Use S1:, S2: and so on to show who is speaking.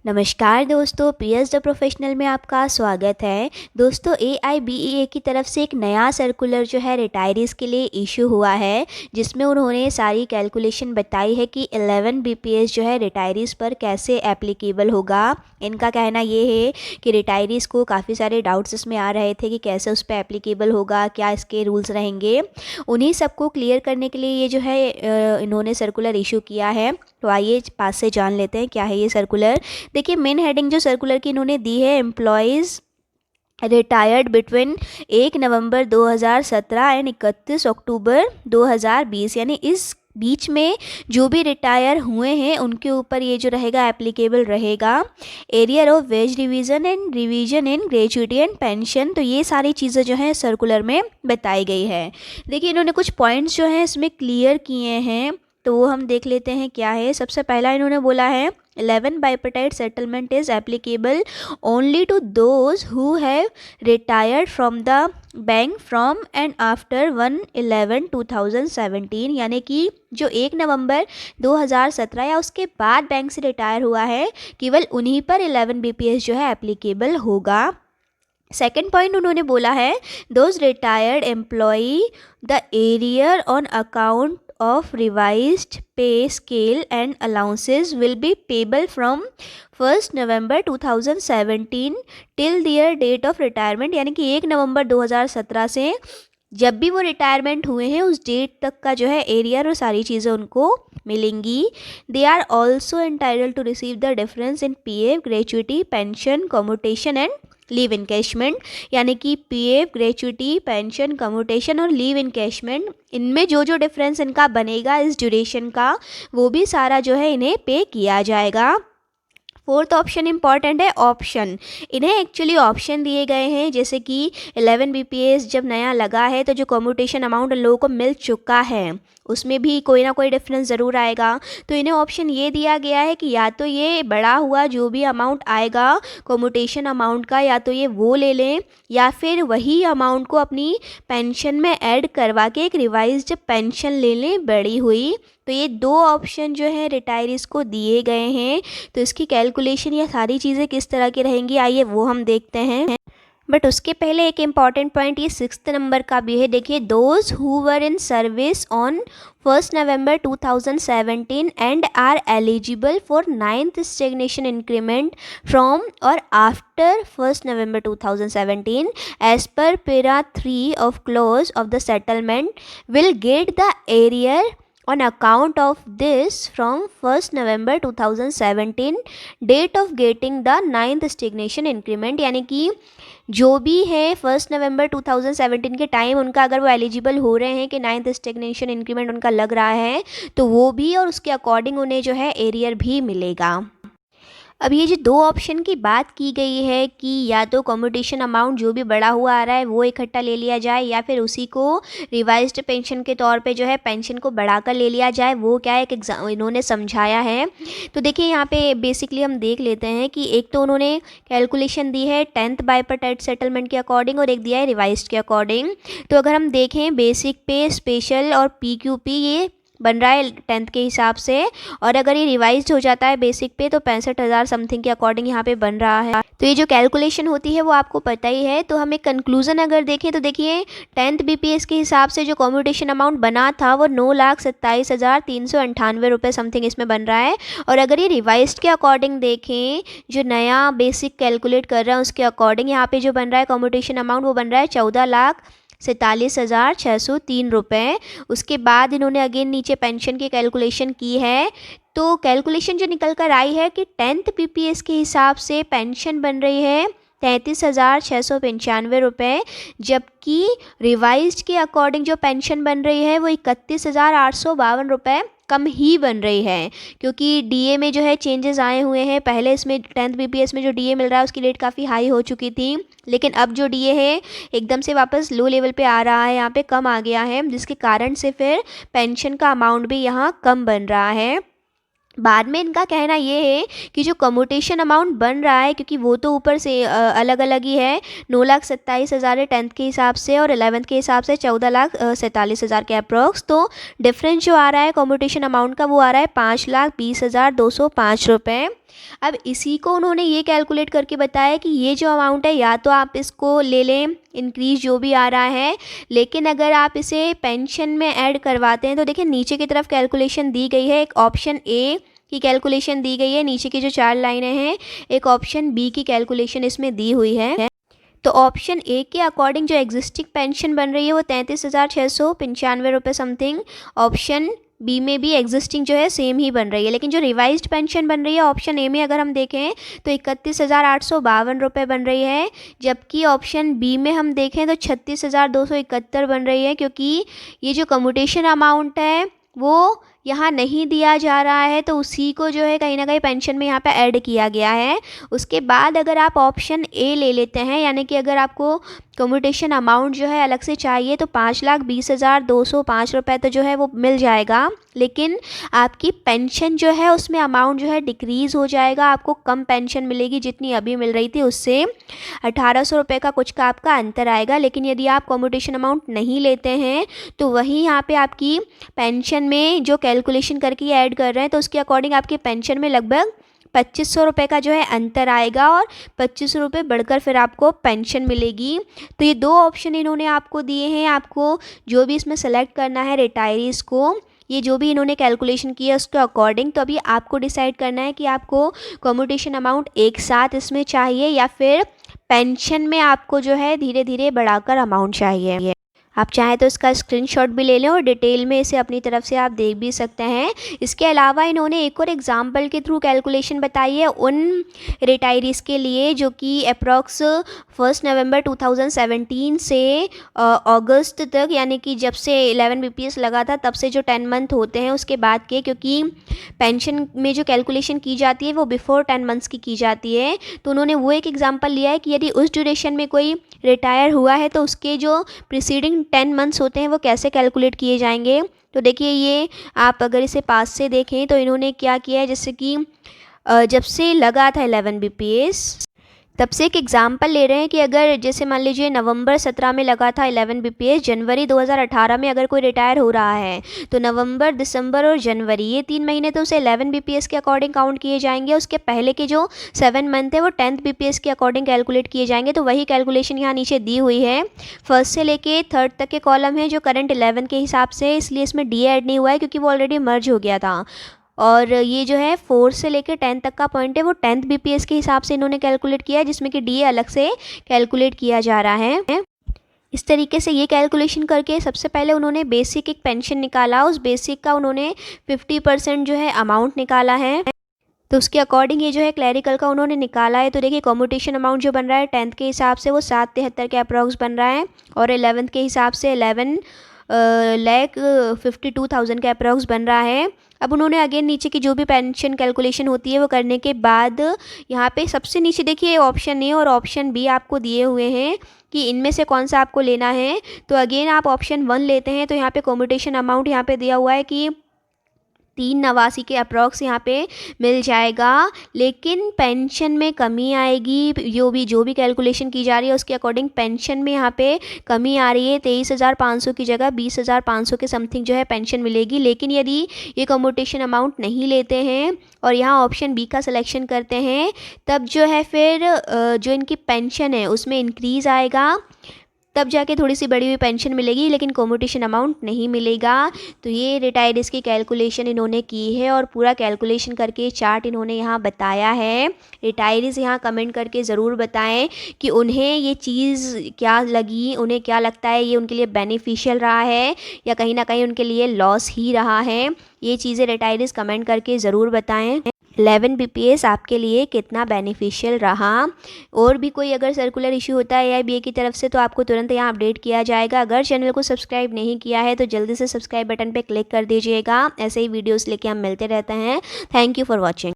S1: नमस्कार दोस्तों, PS the professional में आपका स्वागत है। दोस्तों, AIBEA की तरफ से एक नया सर्कुलर जो है रिटायरीज़ के लिए इशू हुआ है, जिसमें उन्होंने सारी कैलकुलेशन बताई है कि 11 BPS जो है रिटायरीज़ पर कैसे एप्लीकेबल होगा। इनका कहना ये है कि रिटायरीज़ को काफ़ी सारे डाउट्स इसमें आ रहे थे कि कैसे उस पर एप्लीकेबल होगा, क्या इसके रूल्स रहेंगे। उन्हीं सबको क्लियर करने के लिए ये जो है इन्होंने सर्कुलर इशू किया है। तो आइए पास से जान लेते हैं क्या है ये सर्कुलर। देखिए, मेन हेडिंग जो सर्कुलर की इन्होंने दी है, employees retired between 1 November 2017 and 31 अक्टूबर 2020, यानी इस बीच में जो भी रिटायर हुए हैं उनके ऊपर ये जो रहेगा एप्लीकेबल रहेगा। Arrear of ways revision and revision in gratuity and pension, तो ये सारी चीज़ें जो हैं सर्कुलर में बताई गई है। देखिए, इन्होंने कुछ पॉइंट्स जो हैं इसमें क्लियर किए हैं, तो वो हम देख लेते हैं क्या है। सबसे पहला इन्होंने बोला है 11 bipartite settlement is applicable only to those who have retired from the bank from and after 1/11/2017, यानी कि जो 1 नवंबर 2017 या उसके बाद बैंक से रिटायर हुआ है, केवल उन्हीं पर 11 BPS जो है एप्लीकेबल होगा। सेकेंड पॉइंट उन्होंने बोला है those retired employee the arrear on account of revised pay scale and allowances will be payable from 1st November 2017 till their date of retirement, यानी कि 1 नवंबर 2017 से जब भी वो रिटायरमेंट हुए हैं उस डेट तक का जो है एरियर और सारी चीज़ें उनको मिलेंगी। They are also entitled to receive the difference in PF, gratuity, pension, commutation and leave encashment, यानी कि PF, ग्रेचुइटी, पेंशन, कम्यूटेशन और लीव इनकैशमेंट, इनमें जो जो डिफरेंस इनका बनेगा इस ड्यूरेशन का, वो भी सारा जो है इन्हें पे किया जाएगा। फोर्थ ऑप्शन इंपॉर्टेंट है, ऑप्शन। इन्हें एक्चुअली ऑप्शन दिए गए हैं, जैसे कि 11 BPS जब नया लगा है तो जो कम्यूटेशन अमाउंट लोगों को मिल चुका है उसमें भी कोई ना कोई डिफरेंस ज़रूर आएगा। तो इन्हें ऑप्शन ये दिया गया है कि या तो ये बढ़ा हुआ जो भी अमाउंट आएगा कम्यूटेशन अमाउंट का, या तो ये वो ले लें, या फिर वही अमाउंट को अपनी पेंशन में ऐड करवा के एक रिवाइज्ड पेंशन ले लें बढ़ी हुई। तो ये दो ऑप्शन जो है रिटायरीज़ को दिए गए हैं। तो इसकी कैलकुलेशन या सारी चीज़ें किस तरह की रहेंगी आइए वो हम देखते हैं। बट उसके पहले एक इम्पॉर्टेंट पॉइंट ये 6th नंबर का भी है। देखिए, those who were in service on 1st November 2017 and are eligible for 9th stagnation increment from और after 1st November 2017 as per para 3 of clause of the settlement will get the arrear on account of this from 1st November 2017 date of getting the 9th stagnation increment, यानी कि जो भी है 1st नवंबर 2017 के time उनका अगर वो eligible हो रहे हैं कि 9th स्टेगनेशन इंक्रीमेंट उनका लग रहा है तो वो भी, और उसके अकॉर्डिंग उन्हें जो है एरियर भी मिलेगा। अब ये जो दो ऑप्शन की बात की गई है कि या तो कम्यूटेशन अमाउंट जो भी बढ़ा हुआ आ रहा है वो इकट्ठा ले लिया जाए, या फिर उसी को रिवाइज्ड पेंशन के तौर पे जो है पेंशन को बढ़ाकर ले लिया जाए, वो क्या एक एग्जाम इन्होंने समझाया है। तो देखिए, यहाँ पे बेसिकली हम देख लेते हैं कि एक तो उन्होंने कैलकुलेशन दी है 10th बाइपार्टाइट सेटलमेंट के अकॉर्डिंग और एक दिया है रिवाइज्ड के अकॉर्डिंग। तो अगर हम देखें बेसिक पे, स्पेशल और PQP ये बन रहा है 10th के हिसाब से, और अगर ये रिवाइज्ड हो जाता है बेसिक पे तो 65,000 समथिंग के अकॉर्डिंग यहाँ पे बन रहा है। तो ये जो कैलकुलेशन होती है वो आपको पता ही है। तो हम एक कंक्लूजन अगर देखें तो देखिए, 10th BPS के हिसाब से जो कम्यूटेशन अमाउंट बना था वो 9,27,398 रुपये समथिंग इसमें बन रहा है। और अगर ये रिवाइज्ड के अकॉर्डिंग देखें, जो नया बेसिक कैलकुलेट कर रहा है उसके अकॉर्डिंग यहाँ पे जो बन रहा है कम्यूटेशन अमाउंट वो बन रहा है 14,47,603 रुपये। उसके बाद इन्होंने अगेन नीचे पेंशन की कैलकुलेशन की है। तो कैलकुलेशन जो निकल कर आई है कि 10th BPS के हिसाब से पेंशन बन रही है 33,695 रुपये, जबकि रिवाइज्ड के अकॉर्डिंग जो पेंशन बन रही है वो 31,852 रुपये कम ही बन रही है, क्योंकि DA में जो है चेंजेस आए हुए हैं। पहले इसमें 10th BPS में जो DA मिल रहा है उसकी रेट काफ़ी हाई हो चुकी थी, लेकिन अब जो DA है एकदम से वापस लो लेवल पे आ रहा है, यहाँ पे कम आ गया है, जिसके कारण से फिर पेंशन का अमाउंट भी यहाँ कम बन रहा है। बाद में इनका कहना ये है कि जो कम्यूटेशन अमाउंट बन रहा है, क्योंकि वो तो ऊपर से अलग अलग ही है, 9,27,000 है 10th के हिसाब से और 11th के हिसाब से 14,47,000 के अप्रॉक्स। तो डिफरेंस जो आ रहा है कम्यूटेशन अमाउंट का वो आ रहा है 5,20,205 रुपये। अब इसी को उन्होंने ये कैलकुलेट करके बताया कि ये जो अमाउंट है या तो आप इसको ले लें इंक्रीज जो भी आ रहा है, लेकिन अगर आप इसे पेंशन में ऐड करवाते हैं तो देखिए नीचे की तरफ कैलकुलेशन दी गई है। एक ऑप्शन ए की कैलकुलेशन दी गई है, नीचे की जो 4 लाइनें हैं, एक ऑप्शन बी की कैलकुलेशन इसमें दी हुई है। तो ऑप्शन ए के अकॉर्डिंग जो एग्जिस्टिंग पेंशन बन रही है वो 33,695 रुपये समथिंग। ऑप्शन बी में भी एग्जिस्टिंग जो है सेम ही बन रही है, लेकिन जो रिवाइज्ड पेंशन बन रही है ऑप्शन ए में अगर हम देखें तो 31,852 रुपये बन रही है, जबकि ऑप्शन बी में हम देखें तो 36,271 बन रही है, क्योंकि ये जो कम्यूटेशन अमाउंट है वो यहाँ नहीं दिया जा रहा है, तो उसी को जो है कहीं ना कहीं पेंशन में यहाँ पे ऐड किया गया है। उसके बाद अगर आप ऑप्शन ए ले लेते हैं, यानी कि अगर आपको कम्यूटेशन अमाउंट जो है अलग से चाहिए तो 5,20,205 रुपये तो जो है वो मिल जाएगा, लेकिन आपकी पेंशन जो है उसमें अमाउंट जो है डिक्रीज़ हो जाएगा, आपको कम पेंशन मिलेगी जितनी अभी मिल रही थी उससे 1,800 रुपये का कुछ का आपका अंतर आएगा। लेकिन यदि आप कम्यूटेशन अमाउंट नहीं लेते हैं तो वहीं यहाँ पे आपकी पेंशन में जो कैलकुलेशन करके ऐड कर रहे हैं तो उसके अकॉर्डिंग आपकी पेंशन में लगभग 2,500 रुपये का जो है अंतर आएगा, और 2,500 रुपये बढ़कर फिर आपको पेंशन मिलेगी। तो ये दो ऑप्शन इन्होंने आपको दिए हैं, आपको जो भी इसमें सेलेक्ट करना है रिटायरीज़ को, ये जो भी इन्होंने कैलकुलेशन किया उसके अकॉर्डिंग। तो अभी आपको डिसाइड करना है कि आपको कम्यूटेशन अमाउंट एक साथ इसमें चाहिए या फिर पेंशन में आपको जो है धीरे धीरे बढ़ाकर अमाउंट चाहिए। आप चाहें तो इसका स्क्रीनशॉट भी ले लें और डिटेल में इसे अपनी तरफ से आप देख भी सकते हैं। इसके अलावा इन्होंने एक और एग्जांपल के थ्रू कैलकुलेशन बताई है उन रिटायरीज़ के लिए जो कि अप्रॉक्स 1 नवंबर 2017 से अगस्त तक, यानी कि जब से 11 BPS लगा था तब से जो 10 मंथ होते हैं उसके बाद के, क्योंकि पेंशन में जो कैलकुलेशन की जाती है वो बिफोर 10 मंथ्स की जाती है। तो उन्होंने वो एक एग्जांपल लिया है कि यदि उस ड्यूरेशन में कोई रिटायर हुआ है तो उसके जो प्रीसीडिंग 10 मंथ्स होते हैं वो कैसे कैलकुलेट किए जाएंगे। तो देखिए ये आप अगर इसे पास से देखें तो इन्होंने क्या किया है, जैसे कि जब से लगा था 11 BPS तब से एक एग्जाम्पल ले रहे हैं कि अगर जैसे मान लीजिए नवंबर 17 में लगा था 11 BPS, जनवरी 2018 में अगर कोई रिटायर हो रहा है तो नवंबर, दिसंबर और जनवरी ये 3 महीने तो उसे 11 BPS के अकॉर्डिंग काउंट किए जाएंगे। उसके पहले के जो 7 मंथ है वो 10th BPS के अकॉर्डिंग कैलकुलेट किए जाएंगे। तो वही कैलकुलेशन यहाँ नीचे दी हुई है। फर्स्ट से लेके थर्ड तक के कॉलम है जो करंट 11 के हिसाब से, इसलिए इसमें डी ऐड नहीं हुआ है क्योंकि वो ऑलरेडी मर्ज हो गया था। और ये जो है 4 से लेकर 10 तक का पॉइंट है वो 10th BPS के हिसाब से इन्होंने कैलकुलेट किया है, जिसमें कि डीए अलग से कैलकुलेट किया जा रहा है। इस तरीके से ये कैलकुलेशन करके सबसे पहले उन्होंने बेसिक एक पेंशन निकाला, उस बेसिक का उन्होंने 50% जो है अमाउंट निकाला है। तो उसके अकॉर्डिंग ये जो है क्लैरिकल का उन्होंने निकाला है। तो देखिए कम्यूटेशन अमाउंट जो बन रहा है 10th के हिसाब से वो 773 के अप्रॉक्स बन रहा है, और 11th के हिसाब से 11,52,000 के अप्रॉक्स बन रहा है। अब उन्होंने अगेन नीचे की जो भी पेंशन कैलकुलेशन होती है वो करने के बाद यहाँ पे सबसे नीचे देखिए ऑप्शन ए और ऑप्शन बी आपको दिए हुए हैं कि इनमें से कौन सा आपको लेना है। तो अगेन आप ऑप्शन 1 लेते हैं तो यहाँ पे कम्यूटेशन अमाउंट यहाँ पे दिया हुआ है कि 389 के अप्रॉक्स यहाँ पे मिल जाएगा, लेकिन पेंशन में कमी आएगी। जो भी कैलकुलेशन की जा रही है उसके अकॉर्डिंग पेंशन में यहाँ पे कमी आ रही है। 23,500 की जगह 20,500 के समथिंग जो है पेंशन मिलेगी। लेकिन यदि ये कम्यूटेशन अमाउंट नहीं लेते हैं और यहाँ ऑप्शन बी का सिलेक्शन करते हैं तब जो है फिर जो इनकी पेंशन है उसमें इंक्रीज़ आएगा, तब जाके थोड़ी सी बड़ी हुई पेंशन मिलेगी, लेकिन कम्यूटेशन अमाउंट नहीं मिलेगा। तो ये रिटायरीज़ की कैलकुलेशन इन्होंने की है और पूरा कैलकुलेशन करके चार्ट इन्होंने यहाँ बताया है। रिटायरीज़ यहाँ कमेंट करके ज़रूर बताएं कि उन्हें ये चीज़ क्या लगी, उन्हें क्या लगता है ये उनके लिए बेनिफिशियल रहा है या कहीं ना कहीं उनके लिए लॉस ही रहा है। ये चीज़ें रिटायरीज़ कमेंट करके ज़रूर बताएँ। 11 BPS आपके लिए कितना बेनिफिशियल रहा। और भी कोई अगर सर्कुलर इशू होता है AIBA की तरफ से तो आपको तुरंत यहाँ अपडेट किया जाएगा। अगर चैनल को सब्सक्राइब नहीं किया है तो जल्दी से सब्सक्राइब बटन पे क्लिक कर दीजिएगा। ऐसे ही वीडियोस लेके हम मिलते रहते हैं। Thank you for watching.